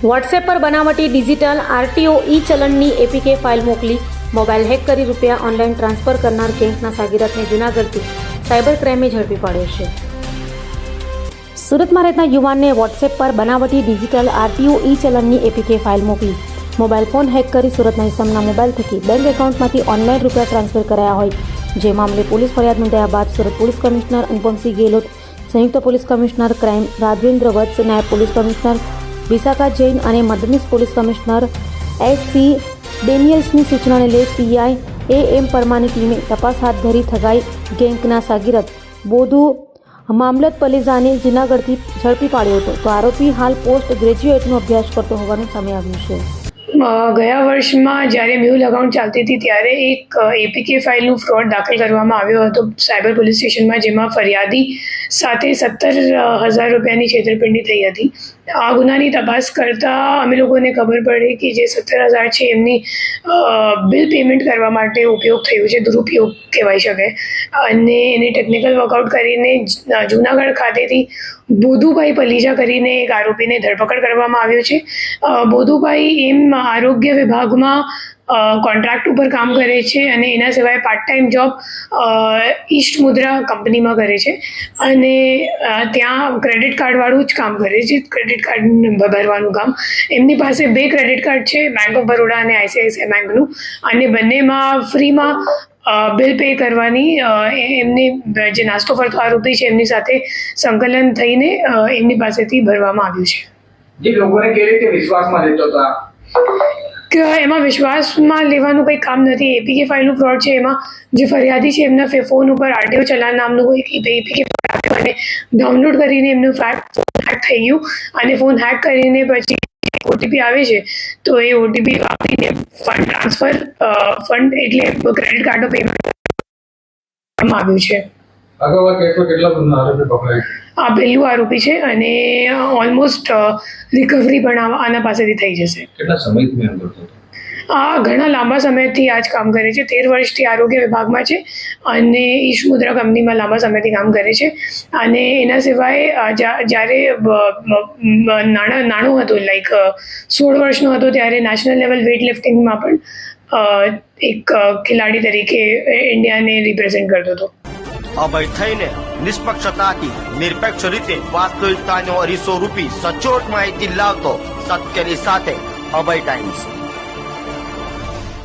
WhatsApp પર બનાવટી digital RTO ઈ ચલણની APK file મોકલી મોબાઈલ હેક કરી રૂપિયા ઓનલાઈન ટ્રાન્સફર કરનાર ગેંગના સાગીરતને જૂનાગઢથી સાયબર ક્રાઇમે ઝડપી પાડ્યો છે. સુરતમાં રહેતા યુવાનને વોટ્સએપ પર બનાવટી ડિજિટલ આરટીઓ ઈ ચલણની એપીકે ફાઇલ મોકલી મોબાઈલ ફોન હેક કરી સુરતના ઇસમના મોબાઈલ થકી બેંક એકાઉન્ટમાંથી ઓનલાઈન રૂપિયા ટ્રાન્સફર કરાયા હોય, જે મામલે પોલીસ ફરિયાદ નોંધાયા બાદ સુરત પોલીસ કમિશનર અનુપમસિંહ ગેહલોત, સંયુક્ત પોલીસ કમિશનર ક્રાઇમ રાજેન્દ્ર વત્સ, નાયબ પોલીસ કમિશનર વિશાખા જૈન અને મદદનીશ પોલીસ કમિશનર એસ.સી. ડેનિયલ્સની સૂચનાને લઈ પીઆઈ એ.એમ. પરમારની ટીમે તપાસ હાથ ધરી થગાઈ ગેંગના સાગીરત બોધુ મામલત પલેઝાને જૂનાગઢથી ઝડપી પાડ્યો હતો. તો આરોપી હાલ પોસ્ટ ગ્રેજ્યુએટનો અભ્યાસ કરતો હોવાનું સામે આવ્યું છે. ગયા વર્ષમાં જ્યારે મ્યુલ અકાઉન્ટ ચાલતી હતી ત્યારે એક એપીકે ફાઇલનું ફ્રોડ દાખલ કરવામાં આવ્યો હતો સાયબર પોલીસ સ્ટેશનમાં, જેમાં ફરિયાદી સાથે 17,000 રૂપિયાની છેતરપિંડી થઈ હતી. આ ગુનાની તપાસ કરતાં અમે લોકોને ખબર પડી કે જે 17,000 છે એમની બિલ પેમેન્ટ કરવા માટે ઉપયોગ થયું છે, દુરુપયોગ કહેવાય શકે. અને એને ટેકનિકલ વર્કઆઉટ કરીને જૂનાગઢ ખાતેથી બોધુભાઈ પલીજા કરીને એક આરોપીને ધરપકડ કરવામાં આવ્યો છે. બોધુભાઈ એમ આરોગ્ય વિભાગમાં કોન્ટ્રાક્ટ ઉપર કામ કરે છે અને એના સિવાય પાર્ટ ટાઈમ જોબ ઈસ્ટ મુદ્રા કંપનીમાં કરે છે અને ત્યાં ક્રેડિટ કાર્ડવાળું જ કામ કરે છે, ક્રેડિટ કાર્ડ ભરવાનું કામ. એમની પાસે 2 ક્રેડિટ કાર્ડ છે, બેંક ઓફ બરોડા અને આઈસીઆઈસીઆઈ બેંકનું, અને બંનેમાં ફ્રીમાં બિલ પે કરવાની એમની જે નાસ્તો ફરતો આરોપી છે એમની સાથે સંકલન થઈને એમની પાસેથી ભરવામાં આવ્યું છે. જે લોકોને કેવી રીતે વિશ્વાસમાં લેતો હતો કે એમાં વિશ્વાસમાં લેવાનું કંઈ કામ નથી. એપીકે ફાઇલનું ફ્રોડ છે. એમાં જે ફરિયાદી છે એમના ફોન ઉપર આરટીઓ ચલાન નામનું કોઈ એપીકે ફાઇલ અને ડાઉનલોડ કરીને એમનું ફોન હેક થઈ ગયું અને ફોન હેક કરીને પછી ઓટીપી આવે છે તો એ ઓટીપી વાપરીને ફંડ ટ્રાન્સફર એટલે ક્રેડિટ કાર્ડનો પેમેન્ટ કરવામાં આવ્યું છે. આ પહેલું આરોપી છે અને ઓલમોસ્ટ રિકવરી પણ આના પાસેથી થઈ જશે. કેટલા સમયથી કામ કરતો હતો? આ ઘણા લાંબા સમયથી આ જ કામ કરે છે. 13 વર્ષથી આરોગ્ય વિભાગમાં છે અને ઈશ મુદ્રા કંપનીમાં લાંબા સમયથી કામ કરે છે. અને એના સિવાય જ્યારે નાનો હતો, લાઈક 16 વર્ષનો હતો, ત્યારે નેશનલ લેવલ વેઇટ લિફ્ટિંગમાં પણ એક ખેલાડી તરીકે ઇન્ડિયાને રિપ્રેઝેન્ટ કરતો હતો. અભય થઈને નિષ્પક્ષતાથી નિરપેક્ષ રીતે વાસ્તવિકતાનો અરીસો રૂપી સચોટ માહિતી લાવતો સત્યની સાથે અભય ટાઈમ્સ.